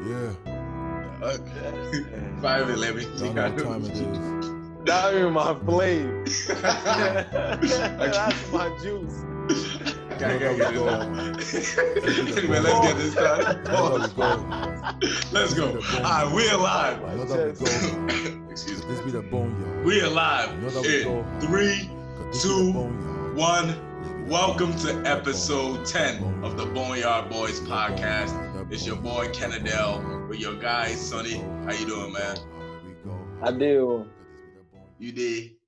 Yeah. 5-11. Y'all know what time it is. That is my flame. That's my juice. Anyway, let's get this started. Let's go. Alright, we're live. You know that we go. Excuse me. This be the Boneyard. We are live You know that we in go. 3, This be the 2, Boneyard. 1. Welcome to episode 10 of the Boneyard Boys podcast. It's your boy Kennedell with your guy Sonny. How you doing, man? I do. You did?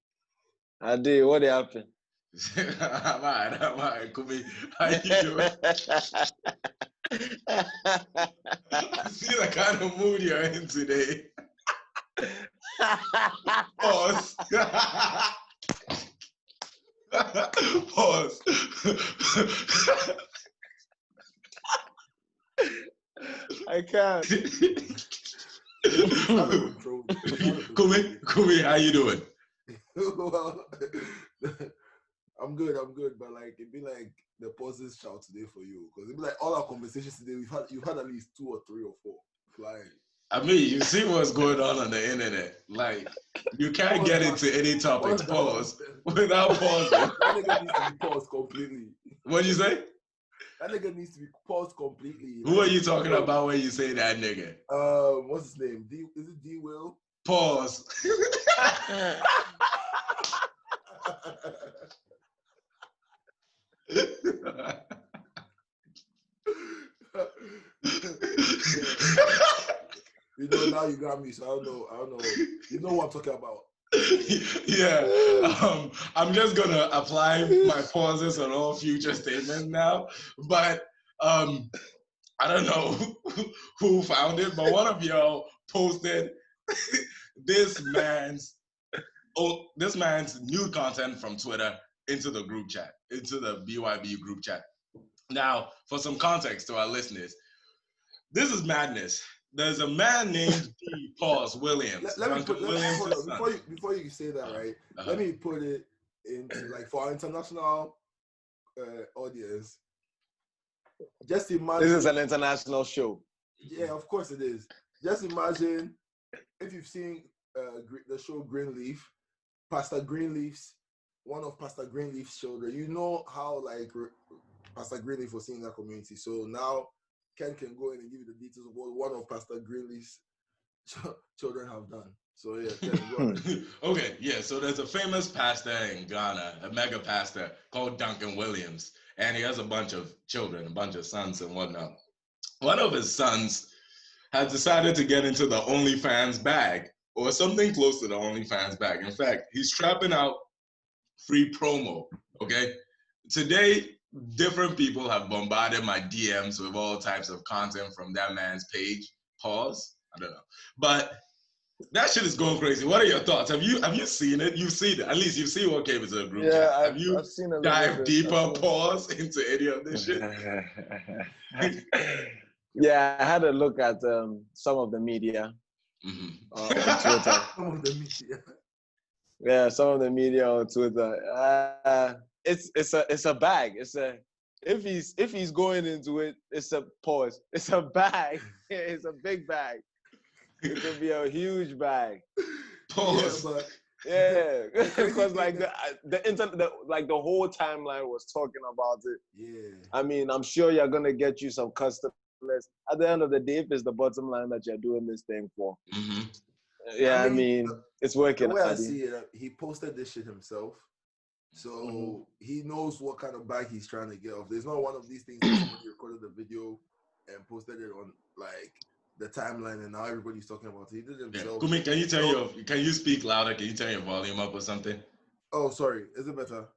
I did. What happened? I'm alright. Kumi, how you doing? I see the kind of mood you're in today. Pause. Pause. I can't. Kumi, how you doing? Well, I'm good, but like it'd be like the pauses shout today for you, because it'd be like all our conversations today. You've had at least 2 or 3 or 4 flying. I mean, you see what's going on the internet. Like, you can't get into any topics, pause, without pausing. That nigga needs to be paused completely. What'd you say? That nigga needs to be paused completely. Who are you talking about when you say that nigga? What's his name? Is it Dee Will? Pause. You know, now you got me, so I don't know. You know what I'm talking about. Yeah. I'm just gonna apply my pauses on all future statements now. But I don't know who found it, but one of y'all posted this man's nude content from Twitter into the group chat, into the BYB group chat. Now, for some context to our listeners, this is madness. There's a man named Dee Williams. Before you say that, right? Uh-huh. Let me put it into, like, for our international audience. Just imagine. This is an international show. Yeah, of course it is. Just imagine if you've seen the show Greenleaf, Pastor Greenleaf's, one of Pastor Greenleaf's children. You know how, like, Pastor Greenleaf was in that community. So now Ken can go in and give you the details of what one of Pastor Greenleaf's children have done. So yeah, Ken, go ahead. Okay, yeah. So there's a famous pastor in Ghana, a mega pastor called Duncan Williams, and he has a bunch of children, a bunch of sons and whatnot. One of his sons has decided to get into the OnlyFans bag, or something close to the OnlyFans bag. In fact, he's trapping out free promo. Okay, today, different people have bombarded my DMs with all types of content from that man's page. Pause. I don't know, but that shit is going crazy. What are your thoughts? Have you seen it? You've seen it. At least you've seen what came into the group chat. Have you I've seen a dived deeper? Pause into any of this shit. Yeah, I had a look at some of the media on Twitter. Some of the media. Yeah, some of the media on Twitter. It's a bag. If he's going into it, it's a pause. It's a bag. It's a big bag. It could be a huge bag. Pause. Yeah, because like the internet, like the whole timeline was talking about it. Yeah. I mean, I'm sure you're gonna get you some customers. At the end of the day, if it's the bottom line that you're doing this thing for, yeah, I mean, it's working. The way I see it, he posted this shit himself, so he knows what kind of bag he's trying to get off. There's not one of these things that somebody recorded the video and posted it on, like, the timeline, and now everybody's talking about it. He did it himself. Kumi, can you speak louder? Can you turn your volume up or something? Oh, sorry. Is it better?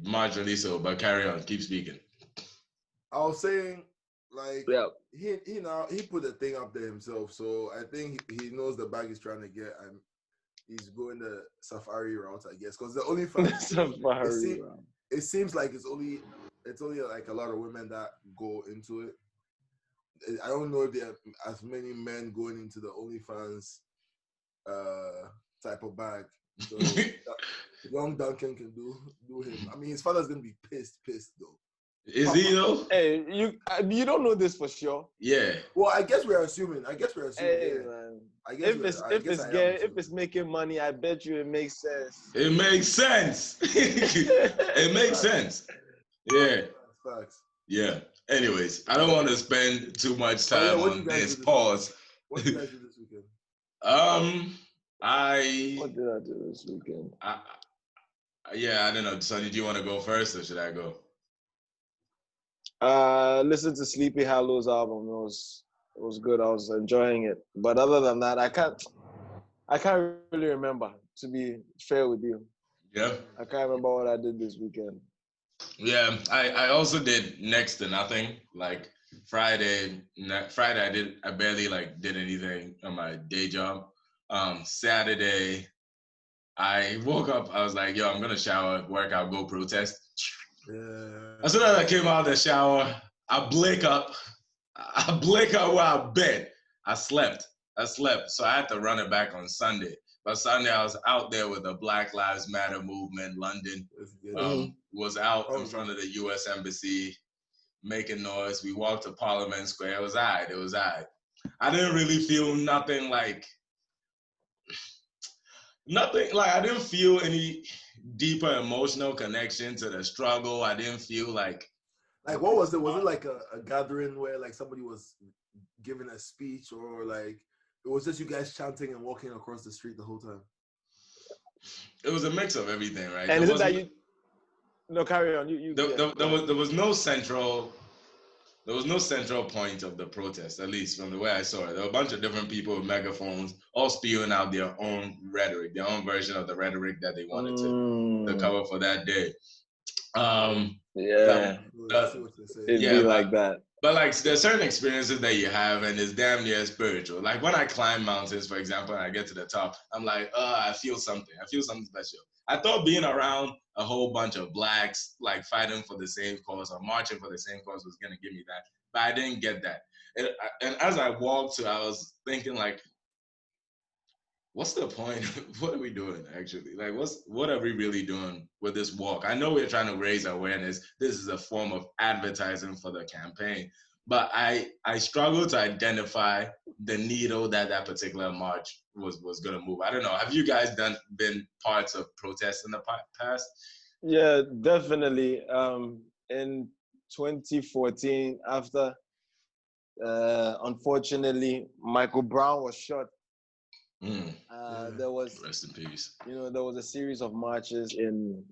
Marginally so, but carry on. Keep speaking. I was saying, like, Yeah. he put the thing up there himself, so I think he knows the bag he's trying to get, and he's going the safari route, I guess, because the only it seems like it's only like a lot of women that go into it. I don't know if there are as many men going into the OnlyFans type of bag. So young Duncan can do him. I mean, his father's gonna be pissed though. Is he though? Hey, you don't know this for sure. Yeah. Well, I guess we're assuming. Hey, Yeah. man. I guess If it's making money, I bet you it makes sense. It makes sense. It makes sense. Yeah. Facts. Yeah. Anyways, I don't want to spend too much time what do on you guys this. do this Pause. What did you guys do this weekend? What did I do this weekend? I don't know. Sonny, do you want to go first or should I go? Listen to Sleepy Hollow's album. It was good. I was enjoying it. But other than that, I can't really remember, to be fair with you. Yeah. I can't remember what I did this weekend. Yeah, I also did next to nothing. Like Friday I barely did anything on my day job. Saturday I woke up, I was like, yo, I'm gonna shower, work out, go protest. Yeah. As soon as I came out of the shower, I blink up while I bed. I slept. So I had to run it back on Sunday. But Sunday I was out there with the Black Lives Matter movement, London. Was out in front of the US Embassy making noise. We walked to Parliament Square. It was all right. I didn't really feel nothing like I didn't feel any deeper emotional connection to the struggle. I didn't feel like what was it? Was it like a gathering where like somebody was giving a speech, or like it was just you guys chanting and walking across the street the whole time? It was a mix of everything, right? And is it that you? No, carry on. There was no central point of the protest, at least from the way I saw it. There were a bunch of different people with megaphones, all spewing out their own rhetoric, their own version of the rhetoric that they wanted to cover for that day. It'd be like that. But like there's certain experiences that you have and it's damn near spiritual. Like when I climb mountains, for example, and I get to the top, I'm like, I feel something. I feel something special. I thought being around a whole bunch of blacks, like fighting for the same cause or marching for the same cause was gonna give me that. But I didn't get that. And as I walked I was thinking like, what's the point? What are we doing actually? Like what are we really doing with this walk? I know we're trying to raise awareness. This is a form of advertising for the campaign. But I struggle to identify the needle that particular march was gonna move. I don't know. Have you guys been parts of protests in the past? Yeah, definitely. In 2014, after unfortunately Michael Brown was shot. There was, rest in peace. There was a series of marches in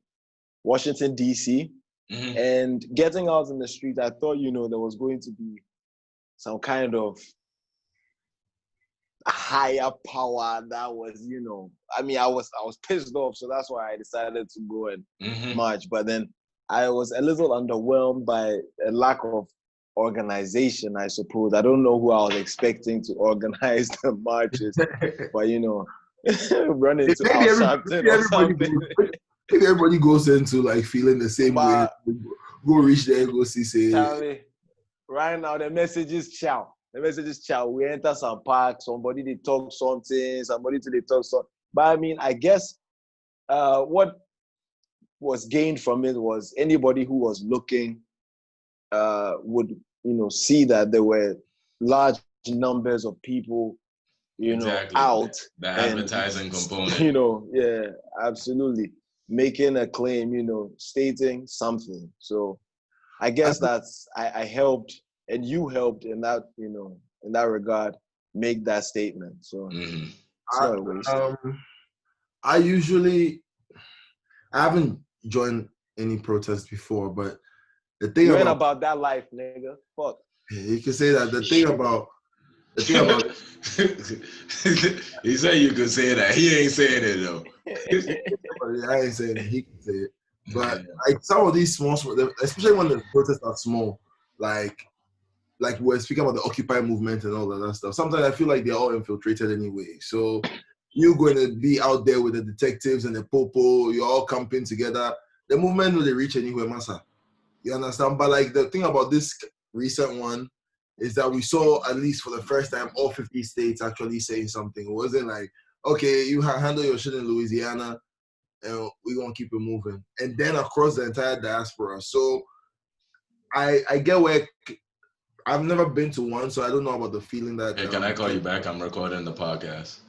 Washington, D.C. And getting out in the street, I thought, there was going to be some kind of higher power that was, I was pissed off, so that's why I decided to go and march. But then I was a little underwhelmed by a lack of organization, I suppose. I don't know who I was expecting to organize the marches, but run into something or something. If everybody goes into like feeling the same way, go reach there, go see. Say, right now the message is chow. We enter some park, somebody they talk something, somebody they talk something. But I guess what was gained from it was anybody who was looking would see that there were large numbers of people out, the advertising component, yeah, absolutely, making a claim, stating something. So I guess I helped and you helped in that in that regard make that statement. So I haven't joined any protest before, but the thing you ain't about that life, nigga. Fuck. You can say that. The thing about he said you could say that. He ain't saying it though. I ain't saying it. He can say it. But like some of these small, especially when the protests are small, like we're speaking about the Occupy movement and all of that stuff. Sometimes I feel like they're all infiltrated anyway. So you're going to be out there with the detectives and the popo. You're all camping together. The movement will reach anywhere, massa. You understand? But like the thing about this recent one is that we saw, at least for the first time, all 50 states actually saying something. It wasn't like, okay, you handle your shit in Louisiana and we're going to keep it moving. And then across the entire diaspora. So I get where I've never been to one, so I don't know about the feeling that. Hey, can I call you back? I'm recording the podcast.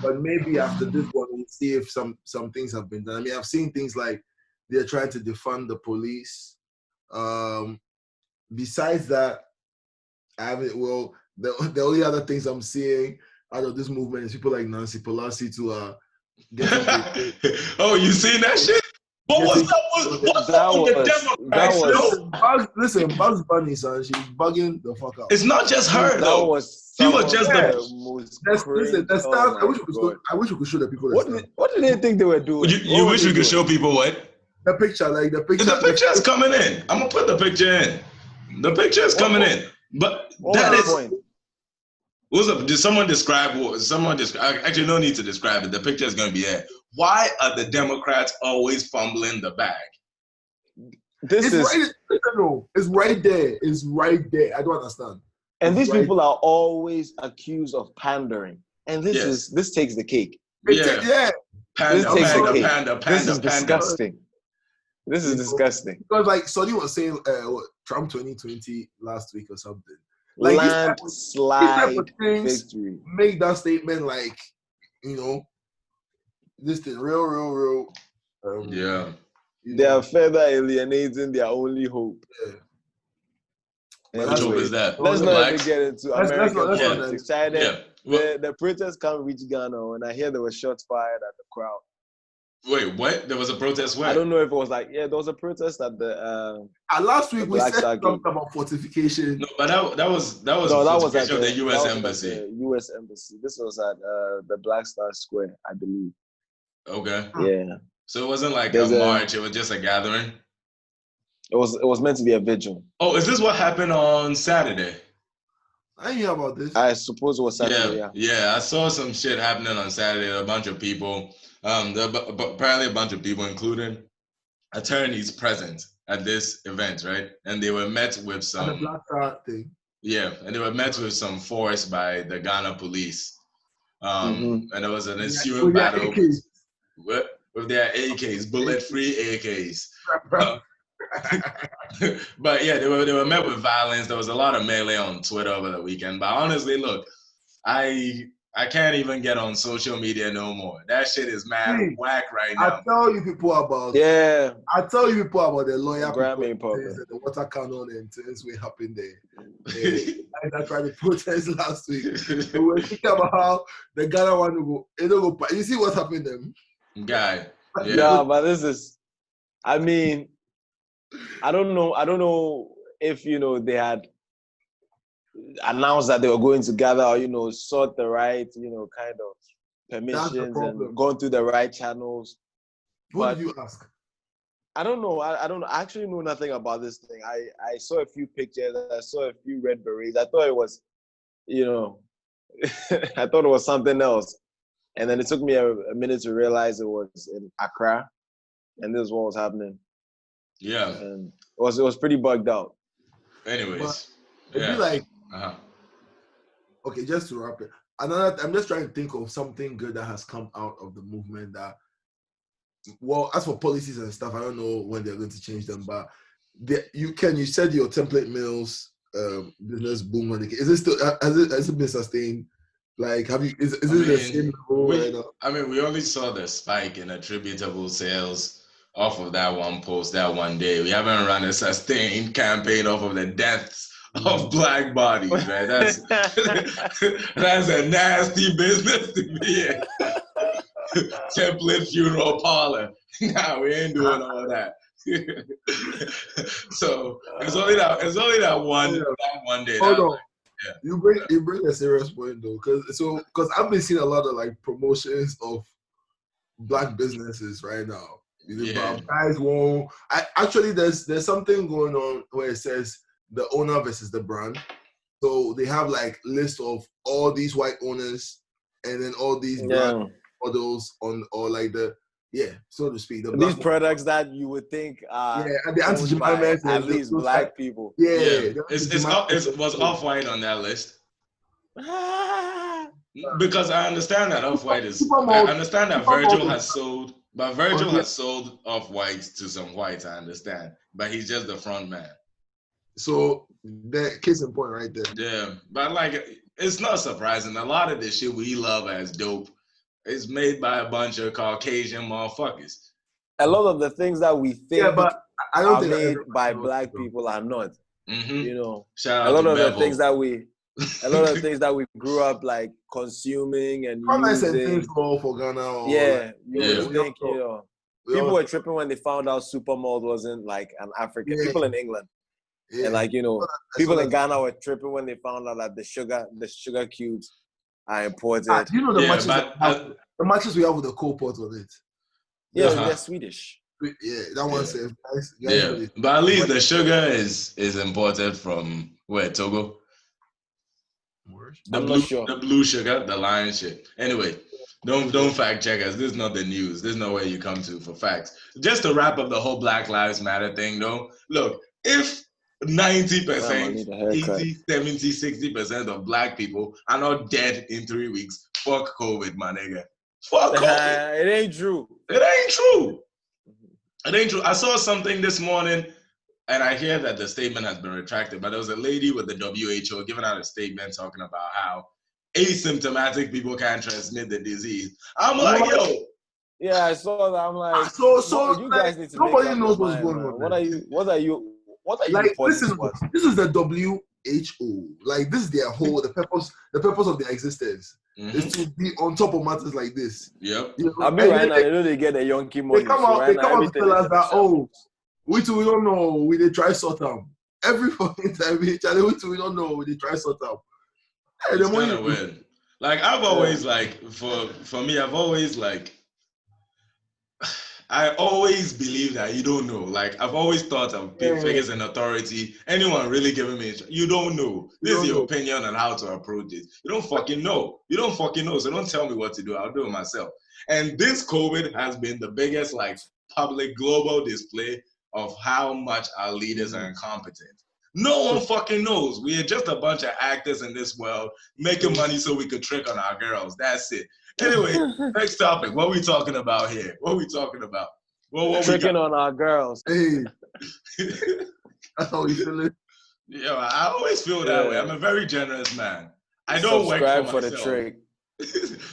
But maybe after this one, we'll see if some things have been done. I mean, I've seen things like they're trying to defund the police. Besides that, I haven't. Well, the only other things I'm seeing out of this movement is people like Nancy Pelosi to Oh, you seen that shit? What was that? What's up with the Democrats? Listen, Bugs Bunny, son, she's bugging the fuck out. It's not just her though. He was just the stuff. I wish we could show the people. What did they think they were doing? You wish we could show people what? The picture, like the picture. The picture is coming in. I'm gonna put the picture in. The picture is coming in. But that is. What's up? Did someone describe what? Actually, no need to describe it. The picture is going to be there. Why are the Democrats always fumbling the bag? It's right there. It's right there. I don't understand. And these people are always accused of pandering. And this takes the cake. Panda. This is disgusting. This is disgusting. Because like Sonny was saying, Trump 2020 last week or something. Like landslide victory. Make that statement like, this thing real. They are further alienating their only hope. Which hope is that? Let's not even get into American politics. China, the protests can't reach Ghana, and I hear there were shots fired at the crowd. Wait, what? There was a protest where? I don't know if it was there was a protest at the. Last week we said something about fortification. No, but that was at the U.S. Embassy. The U.S. Embassy. This was at the Black Star Square, I believe. Okay. Yeah. So it wasn't like a march; it was just a gathering. It was meant to be a vigil. Oh, is this what happened on Saturday? I didn't hear about this. I suppose it was Saturday. Yeah. I saw some shit happening on Saturday. A bunch of people. Apparently a bunch of people, including attorneys, present at this event, right? And they were met with some. And the Black Star thing. Yeah, and they were met with some force by the Ghana police. And there was an ensuing battle with their AKs, bullet-free AKs. But yeah, they were met with violence. There was a lot of melee on Twitter over the weekend. But honestly, look, I can't even get on social media no more. That shit is mad whack right now. I tell you people about the lawyer people, the water cannon and things will happen there. I tried to protest last week. We were thinking about how the Ghana one will go. You see what happened them? Guy. Yeah, but this is, I mean, I don't know if, they had announced that they were going to gather or, sought the right, kind of permissions and gone through the right channels. What did you ask? I don't know. I actually know nothing about this thing. I saw a few pictures. I saw a few red berets. I thought it was, I thought it was something else. And then it took me a minute to realize it was in Accra. And this is what was happening. Yeah. And it was pretty bugged out. Anyways. It'd be like, okay, just to wrap it. I'm just trying to think of something good that has come out of the movement that, well, as for policies and stuff, I don't know when they're going to change them, but you said your template mills business boom. Is it still, has it been sustained? Like, is it the same level right now? I mean, we only saw the spike in attributable sales off of that one post, that one day. We haven't run a sustained campaign off of the deaths of Black bodies, right? That's a nasty business to be in. Template funeral parlor. Nah, we ain't doing all that. So it's only that one day. Hold on. Yeah. You bring a serious point though, because I've been seeing a lot of like promotions of Black businesses right now. Guys won't. Actually, there's something going on where it says the owner versus the brand. So they have like list of all these white owners and then all these brand models on, or like so to speak. These products that you would think are and the anti-Jemima at least Black people. It was Off-White on that list. Because I understand that Off-White is. I understand that Virgil has sold. But Virgil has sold Off-White to some whites, I understand. But he's just the front man. So the case in point right there. Yeah, but like, it's not surprising. A lot of the shit we love as dope is made by a bunch of Caucasian motherfuckers. A lot of the things that we think Yeah, but I don't are think made everybody by knows black though. people are not. Mm-hmm. You know, Shout a out lot to of the Bevel. things that we grew up like consuming and Comments and using. things for Ghana. Or Yeah, you Yeah. would think, you know, people were tripping when they found out Supermalt wasn't like an African. Yeah. People in England. Yeah. And like, you know, I people saw in that. Ghana were tripping when they found out that the sugar cubes are imported. You know the Yeah, matches but the matches we have with the cold pot on it. Yeah, Uh-huh. they're Swedish. Yeah, that one Yeah. says guys yeah, really- but at least the sugar is imported from where, Togo? I'm not sure. The blue sugar, the lion shit. Anyway, don't fact check us. This is not the news. This is not where you come to for facts. Just to wrap up the whole Black Lives Matter thing, though. Look, if 90%, 80, 70, 60% of black people are not dead in 3 weeks, fuck COVID, my nigga. Fuck COVID. It ain't true. It ain't true. It ain't true. I saw something this morning, and I hear that the statement has been retracted, but there was a lady with the WHO giving out a statement talking about how asymptomatic people can't transmit the disease. I'm like, yo. Yeah, I saw that. I'm like, so you guys need to nobody make up knows your what's mind, going man. on. What are you Like, reporting listen, to us? this is the WHO. Like, this is their whole the purpose of their existence is to be on top of matters like this. Yep. You know? I mean, right now they know they get a Yonky money. They come so out. right They now, come out to everything tell is us in that shambles. we too we don't know. We they try sort out every fucking time. We too we don't know. We they try sort out. Hey, It's kind of weird. Like, I've always like for me, I've always like. I always believe that you don't know. Like, I've always thought of figures in authority. Anyone really giving me, you don't know. This is your opinion on how to approach it. You don't fucking know. You don't fucking know. So don't tell me what to do. I'll do it myself. And this COVID has been the biggest, like, public global display of how much our leaders are incompetent. No one fucking knows. We are just a bunch of actors in this world making money so we could trick on our girls. That's it. Anyway, next topic. What are we talking about here? What are we talking about? What Tricking on our girls. Hey, that's how we feel it. Yeah, I always feel that way. I'm a very generous man. I don't Subscribe work for myself. the trick.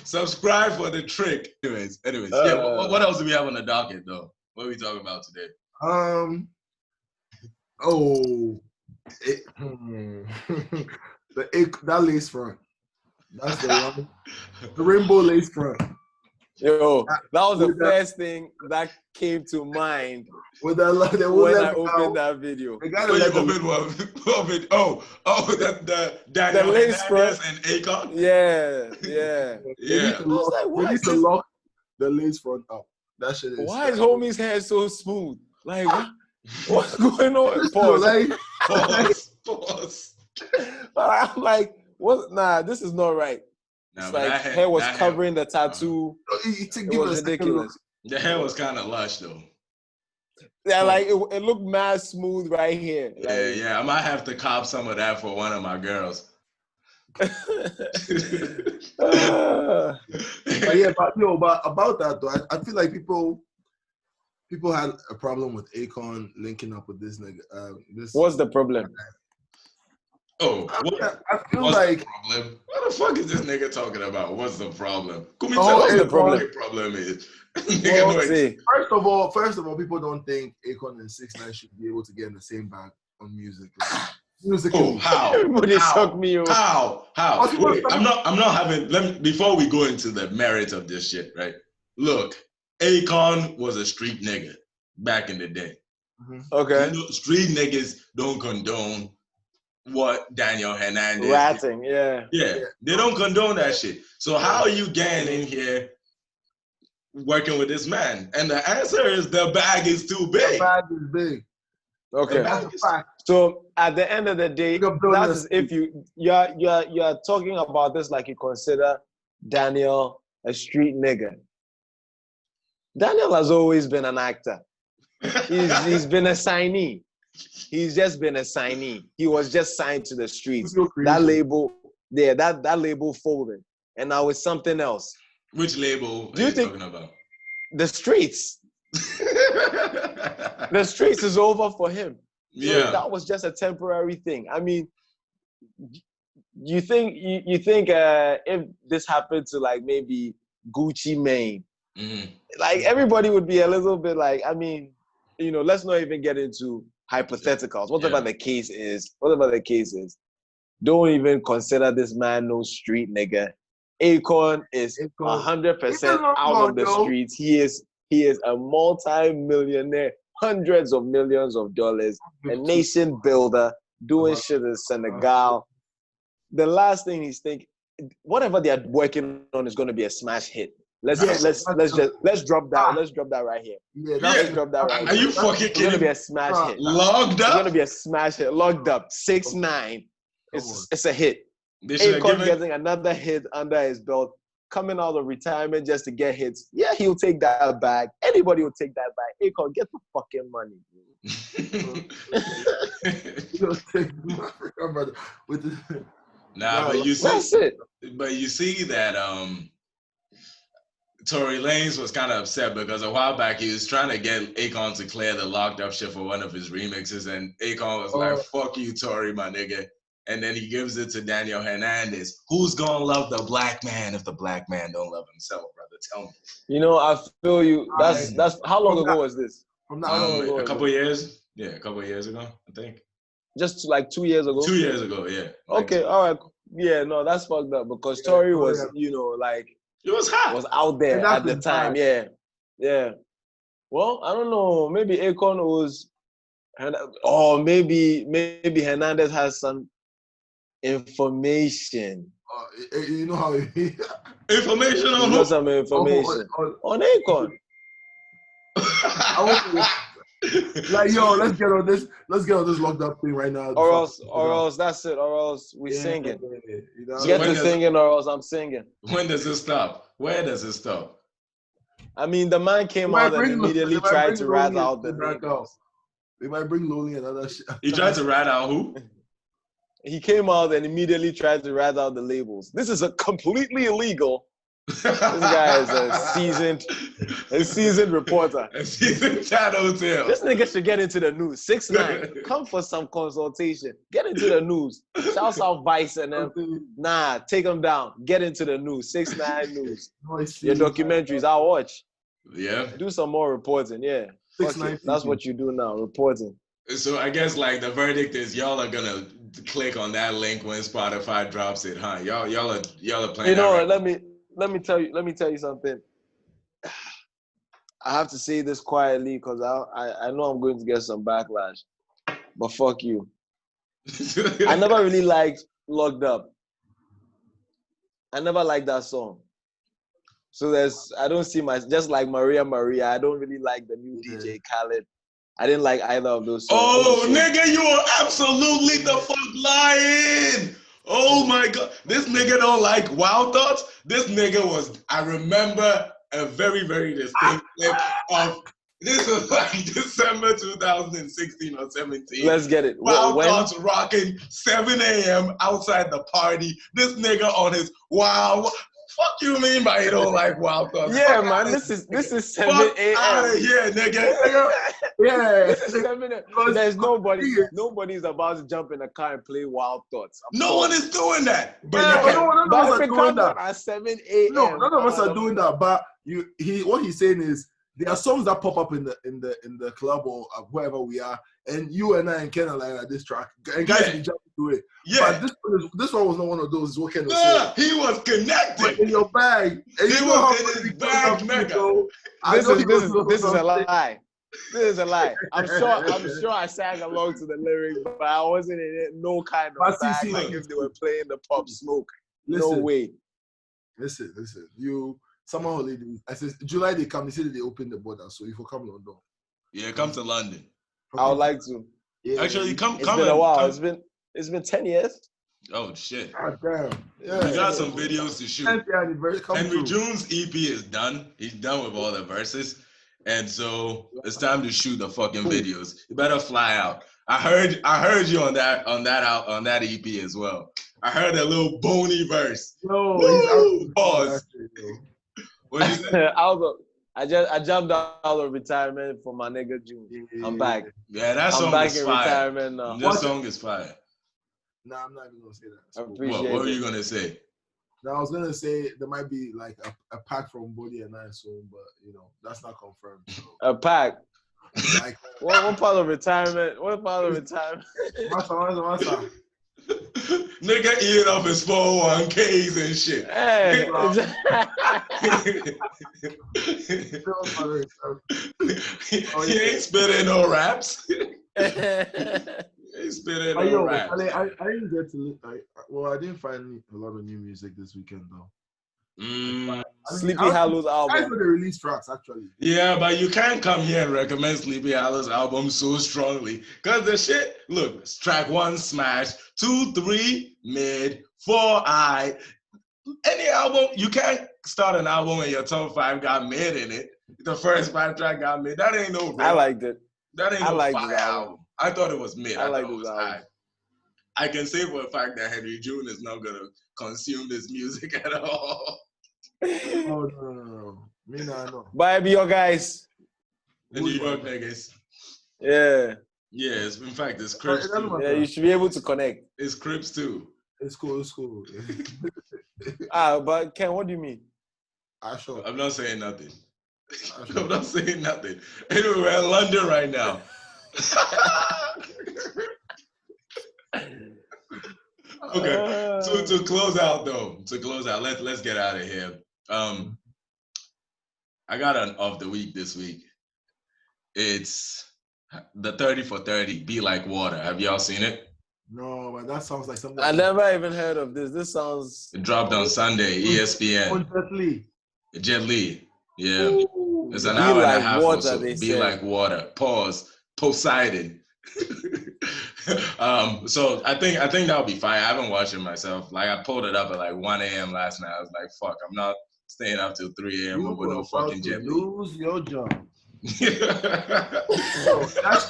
Subscribe for the trick. Anyways. Yeah. What else do we have on the docket though? What are we talking about today? That lace front. That's the one. The rainbow lace front. Yo, that was the first thing that came to mind when I opened that video. The Daniel lace front and Akon. Yeah. I was like, we need to lock the lace front up. That shit is. Why is homie's hair so smooth? Like, what's going on? Pause. I'm like, what? Nah, this is not right. Nah, it's like hair was covering the tattoo. It was ridiculous. The hair was kind of lush though. Yeah, like it looked mad smooth right here. Like, Yeah. I might have to cop some of that for one of my girls. But about that though, I feel like people had a problem with Akon linking up with this nigga. What's the problem? Oh, I feel like the problem? What the fuck is this nigga talking about? What's the problem? Could we tell us what the problem? The problem is? First of all, people don't think Akon and 6ix9ine should be able to get in the same bag on music. Oh, how? Everybody suck me. How? Wait, I'm not having. Before we go into the merit of this shit, right? Look, Akon was a street nigga back in the day. Okay. You know, street niggas don't condone what Daniel Hernandez ratting, did. Yeah, they don't condone that shit. So how are you getting in here working with this man? And the answer is the bag is too big. The bag is big. Okay. So at the end of the day, that is if you're talking about this like you consider Daniel a street nigga. Daniel has always been an actor. He's been a signee. He's just been a signee. He was just signed to the streets. That label, that label folded. And now it's something else. Which label are you talking about? The streets. The streets is over for him. Yeah. that was just a temporary thing. I mean, you think if this happened to like maybe Gucci Mane, like everybody would be a little bit like, I mean, let's not even get into hypotheticals. Whatever the case is, don't even consider this man no street nigga. Akon is 100% out of the streets. He is a multi-millionaire, hundreds of millions of dollars, a nation builder, doing shit in Senegal. The last thing he's thinking, whatever they are working on is going to be a smash hit. Let's drop that. Let's drop that right here. Let's drop that right here. Are you fucking kidding? It's going to be a smash hit. Logged up? It's going to be a smash hit. Logged up. 6ix9ine. It's a hit. Akon Akon getting another hit under his belt, coming out of retirement just to get hits. Yeah, he'll take that back. Anybody will take that back. Akon, get the fucking money. Nah, but you see, that's it. But you see that Tory Lanez was kind of upset because a while back he was trying to get Akon to clear the locked up shit for one of his remixes, and Akon was like, "Fuck you, Tory, my nigga." And then he gives it to Daniel Hernandez. Who's gonna love the black man if the black man don't love himself, brother? Tell me. I feel you. That's how long ago was this? A couple years. Yeah, a couple of years ago, I think. Just like 2 years ago? 2 years ago, yeah. Okay, all right. Yeah, no, that's fucked up because Tory was, like... It was hot. Was out there at the time, yeah. Well, I don't know. Maybe Akon was... Or maybe Hernandez has some information. You know how... Information on who? Some information. On Akon. Like, yo, let's get on this locked up thing right now. Or else that's it. Or else we singing. Get to singing, or else I'm singing. When does it stop? Where does it stop? I mean, the man came out and immediately tried to rat out the labels. They might bring Lonely and other shit. He tried to rat out who? He came out and immediately tried to rat out the labels. This is a completely illegal. This guy is a seasoned reporter. A seasoned chat hotel. This nigga should get into the news. 6ix9ine, come for some consultation. Get into the news. Shout out Vice and them. Nah, take them down. Get into the news. 6ix9ine news. Your documentaries, I'll watch. Yeah. Do some more reporting. Yeah. That's what you do now, reporting. So I guess like the verdict is y'all are gonna click on that link when Spotify drops it, huh? Y'all are playing. Let me tell you something. I have to say this quietly because I know I'm going to get some backlash. But fuck you. I never really liked Locked Up. I never liked that song. So I don't see just like Maria, I don't really like the new DJ Khaled. I didn't like either of those songs. Oh, nigga, you are absolutely the fuck lying. Oh my God, this nigga don't like Wild Thoughts. This nigga I remember a very, very distinct clip of, this was like December 2016 or 17. Let's get it. Wild Thoughts rocking 7 a.m. outside the party. This nigga on his wild. Fuck you mean by you don't like Wild Thoughts? Yeah, man, this is 7 a.m. Out of here, nigga. Yeah. This is 7 a.m. There's nobody's about to jump in a car and play Wild Thoughts. No one is doing that. But none of us are doing that. At 7 a.m. No, none of us are doing that. But what he's saying is there are songs that pop up in the club or wherever we are, and you and I and Ken are like at this track, and guys can jump to it. Yeah. But this one was not one of those. What Ken was saying? He was connected. But in your bag. And he was in his bag, nigga. This is a lie. This is a lie. I'm sure I sang along to the lyrics, but I wasn't in it, no kind of bag like if they were playing the Pop Smoke. No way. Listen. Summer holidays. I said July they come. They said they open the border, so if you come London. Yeah, come to London. I would like to. Yeah. Actually, come. It's been a while. It's been 10 years. Oh shit. God damn. Yeah. We got some videos to shoot. Henry June's EP is done. He's done with all the verses. And so it's time to shoot the fucking videos. You better fly out. I heard you on that EP as well. I heard a little bony verse. No, pause. What you say? I jumped out of retirement for my nigga June. I'm back. Yeah, that I'm song back is in fire. retirement now. This song is fire. Nah, I'm not even gonna say that. I appreciate What were it. you gonna say? Now I was gonna say there might be like a pack from Boneyard soon, but that's not confirmed. So. A pack. Like What part of retirement? What part of retirement? Masa. Nigga eating up his 401ks and shit. Hey. He ain't spitting no raps. He ain't spitting no raps. I didn't get to. I didn't find a lot of new music this weekend though. Sleepy Hollow's I album. know they released tracks actually. Yeah, but you can't come here and recommend Sleepy Hollow's album so strongly. Because the shit, look, track 1, smash, 2, 3, mid, 4, I. Any album, you can't start an album and your top 5 got mid in it. The first 5 track got mid. That ain't no I liked it. That ain't no fire album. I thought it was mid. I thought it was high. I can say for a fact that Henry June is not gonna consume this music at all. Oh no. Me nah, no. Bye, be your guys. The New York niggas. Yeah. Yes, in fact, it's Crips too. Yeah, you should be able to connect. It's Crips too. It's cool. But Ken, what do you mean? I'm not saying nothing. I'm not saying nothing. Anyway, we're in London right now. Okay, to close out, let's get out of here. I got an of the week this week. It's the 30 for 30, Be Like Water. Have y'all seen it? No, but that sounds like something. I never even heard of this. This sounds. It dropped on Sunday, ESPN. Jet Li. Yeah. Ooh, it's an hour and a half water, or so. Be said. Like Water. Pause. Poseidon. So I think that'll be fine. I haven't watched it myself. Like I pulled it up at like 1 a.m. last night. I was like, fuck, I'm not staying up till 3 a.m. with no fucking Jet Li. Lose your job. That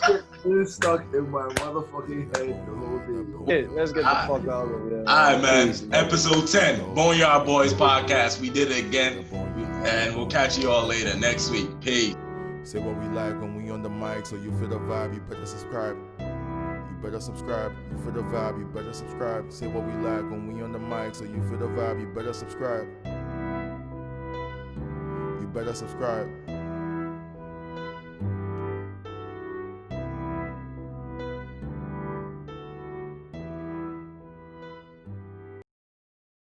shit is stuck in my motherfucking head the whole day. Hey, let's get the fuck out of here. All right, man. Episode 10, Boneyard Boys Podcast. We did it again. And we'll catch you all later next week. Peace. Say what we like when we on the mic, so you feel the vibe, you better subscribe. You better subscribe. You feel the vibe, you better subscribe. Say what we like when we on the mic, so you feel the vibe, you better subscribe. You better subscribe.